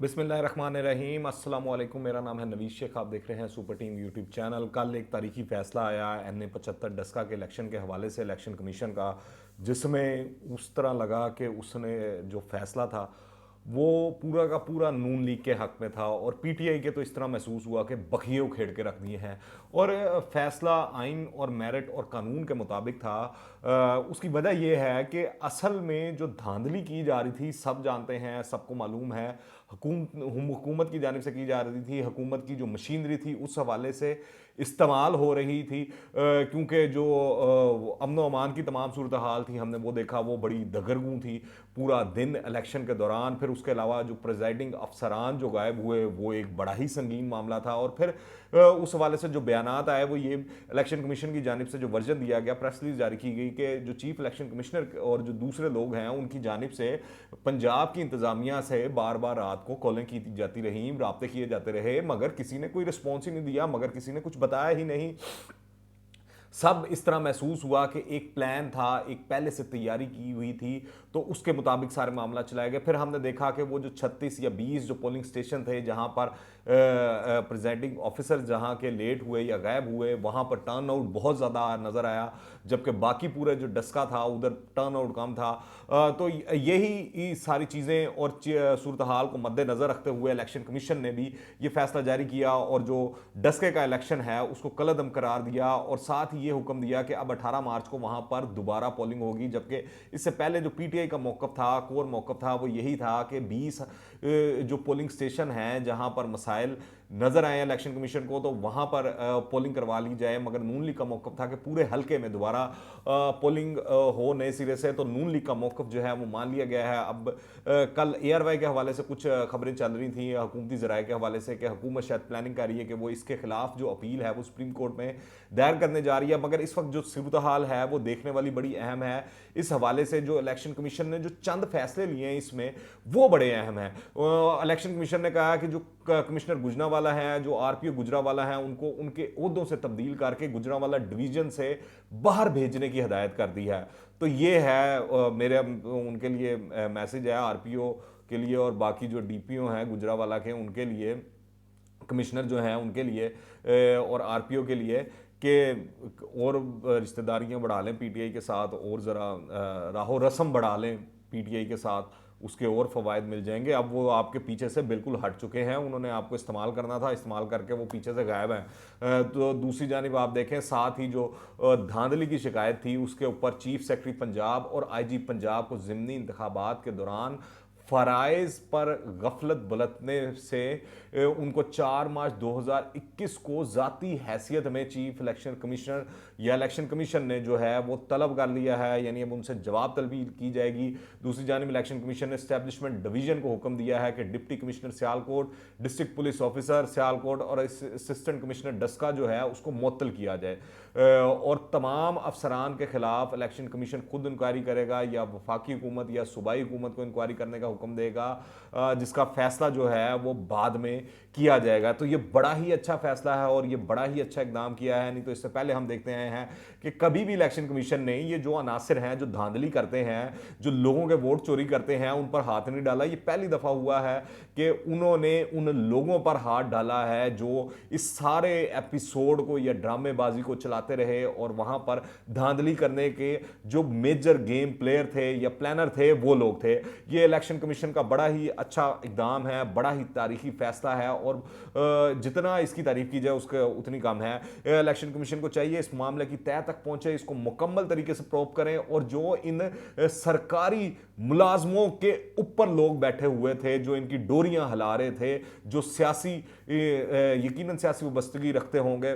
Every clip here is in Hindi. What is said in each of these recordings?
बिस्मिल्लाहिर्रहमानिर्रहीम अस्सलाम वालेकुम। मेरा नाम है नवीश शेख, आप देख रहे हैं सुपर टीम यूट्यूब चैनल। कल एक तारीखी फैसला आया NA 75 डस्का के इलेक्शन के हवाले से इलेक्शन कमीशन का, जिसमें उस तरह लगा कि उसने जो फैसला था वो पूरा का पूरा नून लीग के हक में था और PTI के तो इस तरह महसूस हुआ कि बखिए उखेड़ के रख दिए हैं। और फैसला आइन और मेरिट और कानून के मुताबिक था। उसकी वजह यह है कि असल में जो धांधली की जा रही थी, सब जानते हैं, सबको मालूम है, हुकूमत की जानिब से की जा रही थी। हुकूमत की जो मशीनरी थी उस हवाले से इस्तेमाल हो रही थी, क्योंकि जो अमन व अमान की तमाम सूरत हाल थी, हमने वो देखा, वो बड़ी दगरगूं थी पूरा दिन इलेक्शन के दौरान। फिर उसके अलावा जो प्रेजाइडिंग अफसरान जो गायब हुए, वो एक बड़ा ही संगीन मामला था। और फिर उस हवाले से जो बयानात आए वो ये, इलेक्शन कमीशन की जानिब से जो वर्जन दिया गया, प्रेस रिलीज जारी की गई कि जो चीफ इलेक्शन कमिश्नर और जो दूसरे लोग हैं उनकी जानिब से पंजाब की इंतजामिया से बार बार रात को कॉलें की जाती रही, राब्ते किए जाते रहे, मगर किसी ने कोई रिस्पॉन्स ही नहीं दिया, मगर किसी ने कुछ बताया ही नहीं। सब इस तरह महसूस हुआ कि एक प्लान था, एक पहले से तैयारी की हुई थी, तो उसके मुताबिक सारे मामला चलाया गया। फिर हमने देखा कि वो जो 36 या 20 जो पोलिंग स्टेशन थे जहां पर प्रेजेंटिंग ऑफिसर जहां के लेट हुए या गायब हुए, वहां पर टर्न आउट बहुत ज़्यादा नज़र आया, जबकि बाकी पूरे जो डस्का था उधर टर्न आउट कम था। तो यही सारी चीज़ें और सूरत हाल को मद्देनज़र रखते हुए इलेक्शन कमीशन ने भी ये फैसला जारी किया और जो डस्के का इलेक्शन है उसको कलअदम करार दिया, और साथ ही ये हुक्म दिया कि अब 18 मार्च को वहां पर दोबारा पोलिंग होगी। जबकि इससे पहले जो PTI का मौकफ था, कोर मौकफ था, वो यही था कि 20 जो पोलिंग स्टेशन हैं जहां पर मसाइल नजर आए इलेक्शन कमीशन को, तो वहां पर पोलिंग करवा ली जाए। मगर नून लीग का मौकफ था कि पूरे हल्के में दोबारा पोलिंग हो नए सिरे से। तो नून लीग का मौकफ जो है वो मान लिया गया है। अब कल ARY के हवाले से कुछ खबरें चल रही थी हुकूमती ज़राए के हवाले से कि हुकूमत शायद प्लानिंग कर रही है कि वो इसके खिलाफ जो अपील है वो सुप्रीम कोर्ट में दायर करने जा रही है। मगर इस वक्त जो सूरत हाल है वो देखने वाली बड़ी अहम है। इस हवाले से जो इलेक्शन कमीशन ने जो चंद फैसले लिए हैं इसमें, वो बड़े अहम हैं। इलेक्शन कमीशन ने कहा कि जो कमिश्नर गुजरांवाला है, जो RPO गुजरांवाला है, उनको उनके ओहदों से तब्दील करके गुजरांवाला डिवीजन से बाहर भेजने की हदायत कर दी है। तो ये है मेरे उनके लिए मैसेज है RPO के लिए और बाकी जो DPO हैं गुजरांवाला के, उनके लिए, कमिश्नर जो हैं उनके लिए और RPO के लिए, कि और रिश्तेदारियां बढ़ा लें PTI के साथ, और ज़रा राहो रस्म बढ़ा लें PTI के साथ, उसके और फ़वायद मिल जाएंगे। अब वो आपके पीछे से बिल्कुल हट चुके हैं, उन्होंने आपको इस्तेमाल करना था, इस्तेमाल करके वो पीछे से गायब हैं। तो दूसरी जानिब आप देखें, साथ ही जो धांधली की शिकायत थी उसके ऊपर चीफ सेक्रेटरी पंजाब और IG पंजाब को ज़िमनी इंतखाबात के दौरान फ़राइज़ पर गफलत बरतने से उनको 4 मार्च 2021 को ज़ाती हैसियत में चीफ इलेक्शन कमिश्नर या इलेक्शन कमीशन ने जो है वो तलब कर लिया है, यानी अब उनसे जवाब तलबी की जाएगी। दूसरी जानिब इलेक्शन कमीशन ने एस्टैब्लिशमेंट डिवीजन को हुक्म दिया है कि deputy commissioner Sialkot, district police officer Sialkot और असिस्टेंट कमिश्नर डस्का जो है उसको मुअत्तल किया जाए, और तमाम अफसरान के खिलाफ इलेक्शन कमीशन खुद इंक्वायरी करेगा या वफाकी हुकूमत या सूबाई हुकूमत को इंक्वायरी करने का हुक्म देगा, जिसका फैसला जो है वो बाद में किया जाएगा। तो ये बड़ा ही अच्छा फैसला है और ये बड़ा ही अच्छा इकदाम किया है। नहीं तो इससे पहले हम देखते आए हैं कि कभी भी इलेक्शन कमीशन ने ये जो अनासिर हैं, जो धांधली करते हैं, जो लोगों के वोट चोरी करते हैं, उन पर हाथ नहीं डाला। ये पहली दफ़ा हुआ है कि उन्होंने उन लोगों पर हाथ डाला है जो इस सारे एपिसोड को या ड्रामेबाजी को चलाते रहे, और वहां पर धांधली करने के जो मेजर गेम प्लेयर थे या प्लानर थे वो लोग थे। ये इलेक्शन कमीशन का बड़ा ही अच्छा इकदाम है, बड़ा ही तारीखी फैसला है, और जितना इसकी तारीफ की जाए उसका उतनी कम है। इलेक्शन कमीशन को चाहिए इस मामले की तह तक पहुंचे, इसको मुकम्मल तरीके से प्रोब करें, और जो इन सरकारी मुलाजमों के ऊपर लोग बैठे हुए थे, जो इनकी डोरियां हिला रहे थे, जो सियासी यकीनन सियासी वाबस्तगी रखते होंगे,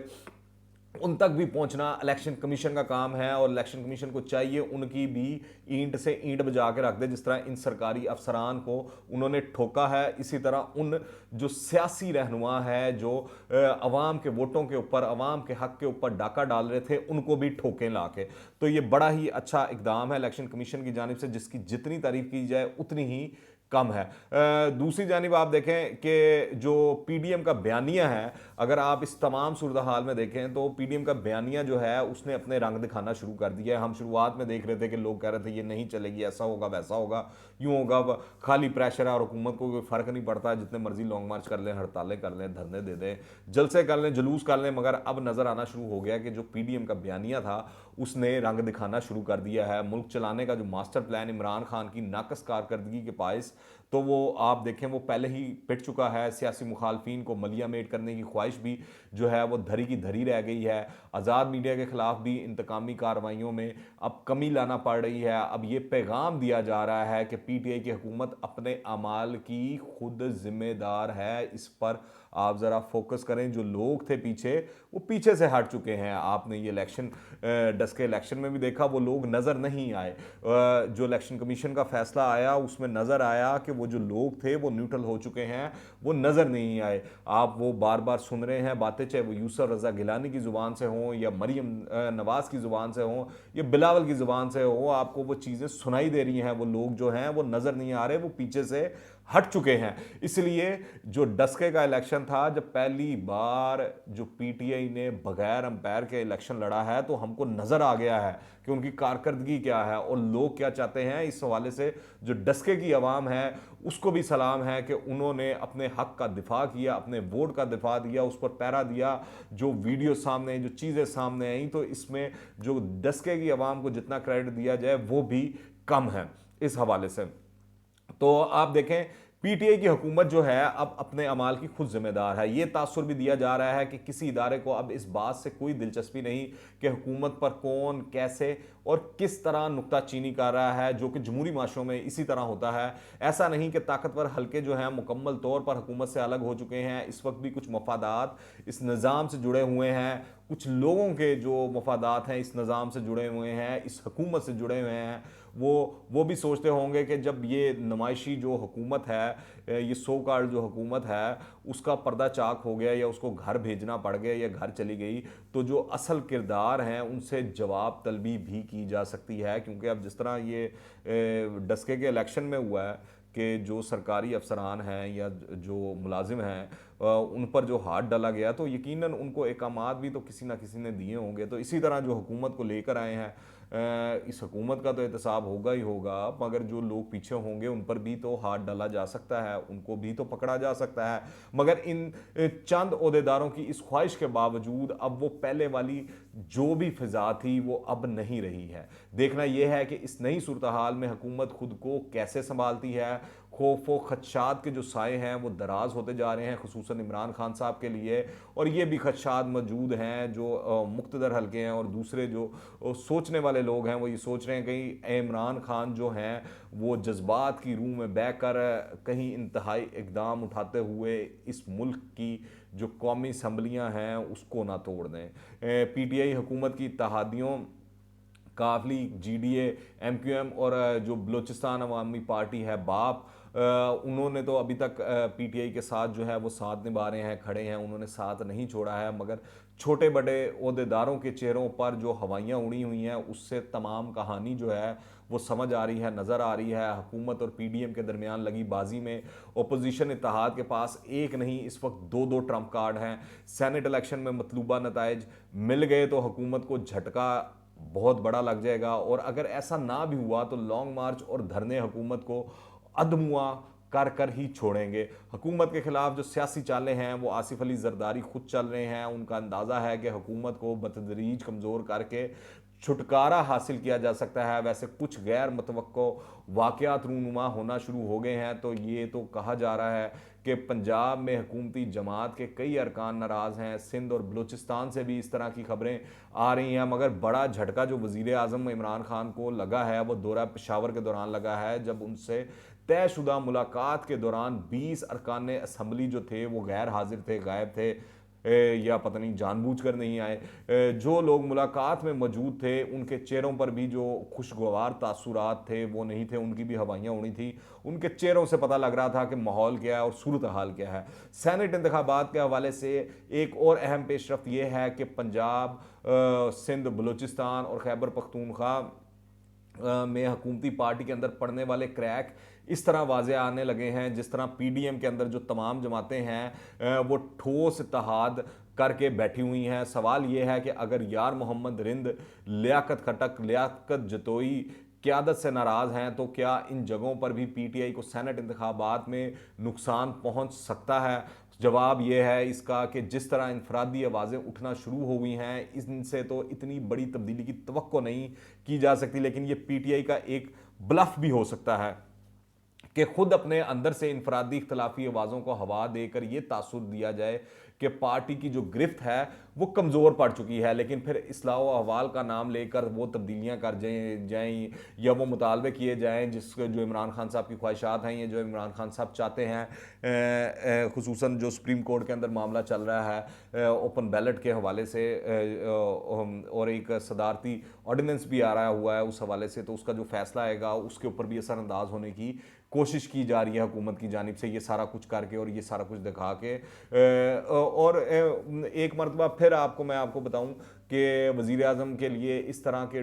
उन तक भी पहुंचना इलेक्शन कमीशन का काम है। और इलेक्शन कमीशन को चाहिए उनकी भी ईंट से ईंट बजा के रख दे। जिस तरह इन सरकारी अफसरान को उन्होंने ठोका है, इसी तरह उन जो सियासी रहनुमा है जो अवाम के वोटों के ऊपर, अवाम के हक के ऊपर डाका डाल रहे थे, उनको भी ठोकें ला के। तो ये बड़ा ही अच्छा इकदाम है इलेक्शन कमीशन की जानिब से, जिसकी जितनी तारीफ की जाए उतनी ही कम है। दूसरी जानिब आप देखें कि जो पीडीएम का बयानिया है, अगर आप इस तमाम सूरत हाल में देखें तो पीडीएम का बयानिया जो है उसने अपने रंग दिखाना शुरू कर दिया है। हम शुरुआत में देख रहे थे कि लोग कह रहे थे ये नहीं चलेगी, ऐसा होगा वैसा होगा, यूं होगा, खाली प्रेशर है और हुकूमत को कोई फर्क नहीं पड़ता, जितने मर्जी लॉन्ग मार्च कर लें, हड़तालें कर लें, धरने दे दें, जलसे कर लें, जुलूस कर लें। मगर अब नजर आना शुरू हो गया कि जो पीडीएम का बयानिया था उसने रंग दिखाना शुरू कर दिया है। मुल्क चलाने का जो मास्टर प्लान इमरान खान की नाकस कारकर्दगी के बायस, तो वो आप देखें वो पहले ही पिट चुका है। सियासी मुखालफिन को मलिया मेट करने की ख्वाहिश भी जो है वो धरी की धरी रह गई है। आज़ाद मीडिया के खिलाफ भी इंतकामी कार्रवाइयों में अब कमी लाना पड़ रही है। अब ये पैगाम दिया जा रहा है कि पीटीआई की हुकूमत अपने अमाल की खुद जिम्मेदार है, इस पर आप ज़रा फोकस करें। जो लोग थे पीछे, वो पीछे से हट चुके हैं। आपने ये इलेक्शन डस्के इलेक्शन में भी देखा, वो लोग नज़र नहीं आए। जो इलेक्शन कमीशन का फैसला आया उसमें नज़र आया कि वो जो लोग थे वो न्यूट्रल हो चुके हैं, वो नज़र नहीं आए। आप वो बार बार सुन रहे हैं बातें, चाहे वो यूसुफ रज़ा गिलानी की ज़ुबान से हों या मरीम नवाज़ की ज़ुबान से हों या बिलावल की ज़ुबान से हो, आपको वो चीज़ें सुनाई दे रही हैं। वो लोग जो हैं वो नज़र नहीं आ रहे, वो पीछे से हट चुके हैं। इसलिए जो डस्के का इलेक्शन था, जब पहली बार जो पीटीआई ने बगैर अंपायर के इलेक्शन लड़ा है, तो हमको नज़र आ गया है कि उनकी कारकर्दगी क्या है और लोग क्या चाहते हैं। इस हवाले से जो डस्के की आवाम है उसको भी सलाम है कि उन्होंने अपने हक का दिफा किया, अपने वोट का दिफा दिया, उस पर पैरा दिया। जो वीडियो सामने, जो चीज़ें सामने आई, तो इसमें जो डस्के की आवाम को जितना क्रेडिट दिया जाए वो भी कम है इस हवाले से। तो आप देखें पीटीआई की हुकूमत जो है अब अपने अमाल की खुद जिम्मेदार है। ये तासुर भी दिया जा रहा है कि किसी इदारे को अब इस बात से कोई दिलचस्पी नहीं कि हुकूमत पर कौन, कैसे और किस तरह नुक्ताचीनी कर रहा है, जो कि जमहूरी माशरों में इसी तरह होता है। ऐसा नहीं कि ताकतवर हल्के जो हैं मुकम्मल तौर पर हुकूमत से अलग हो चुके हैं। इस वक्त भी कुछ मफादात इस निज़ाम से जुड़े हुए हैं, कुछ लोगों के जो मफादात हैं इस निज़ाम से जुड़े हुए हैं, इस हुकूमत से जुड़े हुए हैं। वो भी सोचते होंगे कि जब ये नुमाइशी जो हुकूमत है, ये सो कॉल्ड जो हुकूमत है, उसका पर्दा चाक हो गया या उसको घर भेजना पड़ गया या घर चली गई, तो जो असल किरदार हैं उनसे जवाब तलबी भी की जा सकती है। क्योंकि अब जिस तरह ये डस्के के इलेक्शन में हुआ है कि जो सरकारी अफसरान हैं या जो मुलाजिम हैं उन पर जो हाथ डाला गया, तो यकीनन उनको एकामात भी तो किसी ना किसी ने दिए होंगे। तो इसी तरह जो हुकूमत को लेकर आए हैं, इस हुकूमत का तो एहतसाब होगा ही होगा, मगर जो लोग पीछे होंगे उन पर भी तो हाथ डाला जा सकता है, उनको भी तो पकड़ा जा सकता है। मगर इन चंद ओहदेदारों की इस ख्वाहिश के बावजूद अब वो पहले वाली जो भी फिजा थी वो अब नहीं रही है। देखना यह है कि इस नई सूरत हाल में हुकूमत खुद को कैसे संभालती है। खौफ व खदशात के जो साए हैं वो दराज होते जा रहे हैं, खुसूसन इमरान खान साहब के लिए। और ये भी खदशात मौजूद हैं जो मुक्तदर हल्के हैं और दूसरे जो सोचने वाले लोग हैं, वो ये सोच रहे हैं कहीं इमरान खान जो हैं वो जज्बात की रूह में बहकर कहीं इंतहाई इकदाम उठाते हुए इस मुल्क की जो कौमी असम्बलियाँ हैं उसको ना तोड़ दें। पीटीआई हुकूमत की इत्तेहादियों काफली, जीडीए, एमक्यूएम और जो बलूचिस्तान अवामी पार्टी है बाप, उन्होंने तो अभी तक पीटीआई के साथ जो है वो साथ निभा रहे हैं, खड़े हैं, उन्होंने साथ नहीं छोड़ा है। मगर छोटे बड़े ओहदेदारों के चेहरों पर जो हवाइयाँ उड़ी हुई हैं उससे तमाम कहानी जो है वो समझ आ रही है, नज़र आ रही है। हुकूमत और पीडीएम के दरमियान लगी बाजी में अपोजिशन इत्तेहाद के पास एक नहीं, इस वक्त दो दो ट्रम्प कार्ड हैं। सेनेट इलेक्शन में मतलूबा नताइज मिल गए तो हुकूमत को झटका बहुत बड़ा लग जाएगा, और अगर ऐसा ना भी हुआ तो लॉन्ग मार्च और धरने हुकूमत को अदमुआ कर कर ही छोड़ेंगे। हुकूमत के खिलाफ जो सियासी चालें हैं वो आसिफ अली जरदारी खुद चल रहे हैं। उनका अंदाज़ा है कि हुकूमत को बतदरीज कमज़ोर करके छुटकारा हासिल किया जा सकता है। वैसे कुछ गैर मुतवक्को वाक़यात रूनुमा होना शुरू हो गए हैं। तो ये तो कहा जा रहा है कि पंजाब में हुकूमती जमात के कई अरकान नाराज़ हैं। सिंध और बलूचिस्तान से भी इस तरह की खबरें आ रही हैं। मगर बड़ा झटका जो वज़ीर आज़म इमरान खान को लगा है वो दौरा पेशावर के दौरान लगा है, जब उनसे तयशुदा मुलाकात के दौरान 20 अरकान असम्बली जो थे वो गैर हाजिर थे, गायब थे, या पता नहीं जानबूझकर नहीं आए। जो लोग मुलाकात में मौजूद थे उनके चेहरों पर भी जो खुशगवार तासुरात थे वो नहीं थे, उनकी भी हवाइयाँ उड़ी थी। उनके चेहरों से पता लग रहा था कि माहौल क्या है और सूरत हाल क्या है। सेनेट इंतखाबात के हवाले से एक और अहम पेशरफ्त ये है कि पंजाब, सिंध, बलूचिस्तान और खैबर पख्तूनख्वा में हुकूमती पार्टी के अंदर पड़ने वाले क्रैक इस तरह वाजे आने लगे हैं, जिस तरह पीडीएम के अंदर जो तमाम जमातें हैं वो ठोस इत्तेहाद करके बैठी हुई हैं। सवाल ये है कि अगर यार मोहम्मद रिंद, लियाकत खटक, लियाकत जतोई क़यादत से नाराज़ हैं तो क्या इन जगहों पर भी पीटीआई को सेनेट इंतखाबात में नुकसान पहुंच सकता है? जवाब यह है इसका कि जिस तरह इनफरादी आवाज़ें उठना शुरू हो गई हैं, इनसे तो इतनी बड़ी तब्दीली की तवक्को नहीं की जा सकती, लेकिन ये पीटीआई का एक ब्लफ भी हो सकता है कि खुद अपने अंदर से इनफरादी इख्तलाफी आवाज़ों को हवा देकर यह तासुर दिया जाए कि पार्टी की जो गिरफ्त है वो कमज़ोर पड़ चुकी है, लेकिन फिर इस्लाह व अहवाल का नाम लेकर वो तब्दीलियाँ कर जाएँ या वो मुतालबे किए जाएँ जिसके जो इमरान खान साहब की ख्वाहिशात हैं, ये जो इमरान खान साहब चाहते हैं। खुसूसन जो सुप्रीम कोर्ट के अंदर मामला चल रहा है ओपन बैलेट के हवाले से, और एक सदारती ऑर्डिनेंस भी आ रहा हुआ है उस हवाले से, तो उसका जो फैसला आएगा उसके ऊपर भी असरअंदाज होने की कोशिश की जा रही है हुकूमत की जानिब से, ये सारा कुछ करके और ये सारा कुछ दिखा के। और एक मरतबा फिर मैं आपको बताऊं कि वज़ीर आज़म के लिए इस तरह के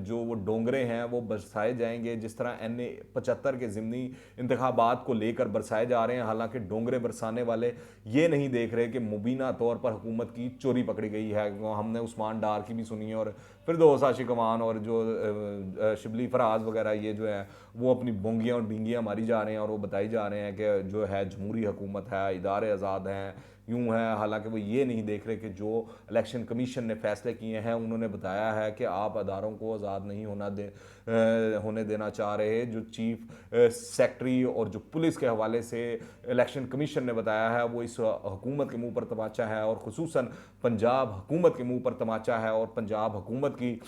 जो वो डोंगरे हैं वो बरसाए जाएंगे जिस तरह NA-75 के ज़िमनी इंतखाबात को लेकर बरसाए जा रहे हैं। हालांकि डोंगरे बरसाने वाले ये नहीं देख रहे कि मुबीना तौर पर हुकूमत की चोरी पकड़ी गई है। हमने उस्मान डार की भी सुनी है, और फिरदौस आशिक अमान और जो शिबली फराज वगैरह ये जो है वो अपनी बोंगियाँ और डींगियाँ मारी जा रहे हैं, और वो बताई जा रहे हैं कि जो है जमहूरी हुकूमत है, इदारे आज़ाद हैं, यूँ है। हालांकि वो ये नहीं देख रहे कि जो इलेक्शन कमीशन ने फैसले किए हैं, उन्होंने बताया है कि आप अदारों को आज़ाद नहीं होने देना चाह रहे। जो चीफ सेक्रेटरी और जो पुलिस के हवाले से इलेक्शन कमीशन ने बताया है वो इस हुकूमत के मुंह पर तमाचा है, और खुसूसन पंजाब हुकूमत के मुंह पर तमाचा है। और पंजाब हुकूमत की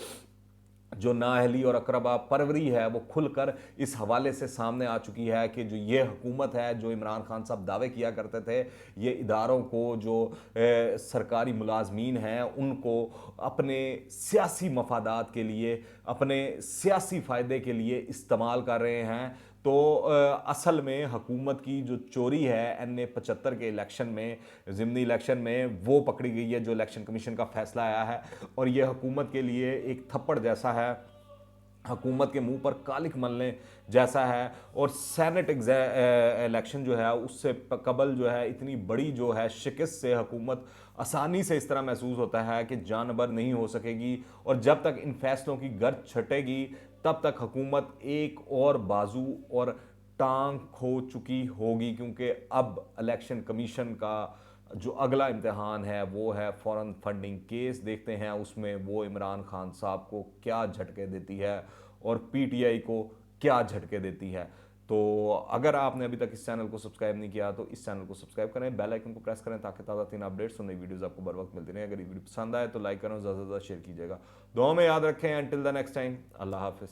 जो नाअहली और अकरबा परवरी है वो खुलकर इस हवाले से सामने आ चुकी है कि जो ये हुकूमत है, जो इमरान खान साहब दावे किया करते थे, ये इदारों को जो सरकारी मुलाजमीन हैं उनको अपने सियासी मफादात के लिए, अपने सियासी फ़ायदे के लिए इस्तेमाल कर रहे हैं। तो असल में हुकूमत की जो चोरी है NA-75 के इलेक्शन में, ज़िमनी इलेक्शन में, वो पकड़ी गई है, जो इलेक्शन कमीशन का फैसला आया है, और ये हुकूमत के लिए एक थप्पड़ जैसा है, हुकूमत के मुंह पर कालिक मलने जैसा है। और सेनेट इलेक्शन जो है उससे कबल जो है इतनी बड़ी जो है शिकस्त से हुकूमत आसानी से इस तरह महसूस होता है कि जानबर नहीं हो सकेगी, और जब तक इन फैसलों की गर्द छटेगी तब तक हुकूमत एक और बाजू और टांग खो चुकी होगी, क्योंकि अब इलेक्शन कमीशन का जो अगला इम्तिहान है वो है फॉरेन फंडिंग केस। देखते हैं उसमें वो इमरान खान साहब को क्या झटके देती है और पीटीआई को क्या झटके देती है। तो अगर आपने अभी तक इस चैनल को सब्सक्राइब नहीं किया तो इस चैनल को सब्सक्राइब करें, बेल आइकन को प्रेस करें ताकि ताज़ा तीन अपडेट्स और नई वीडियोस आपको बर वक्त मिलती रहे। अगर ये वीडियो पसंद आए तो लाइक करें, ज़्यादा से ज़्यादा शेयर कीजिएगा। दुआ में याद रखें। अंटिल द नेक्स्ट टाइम, अल्लाह हाफिज़।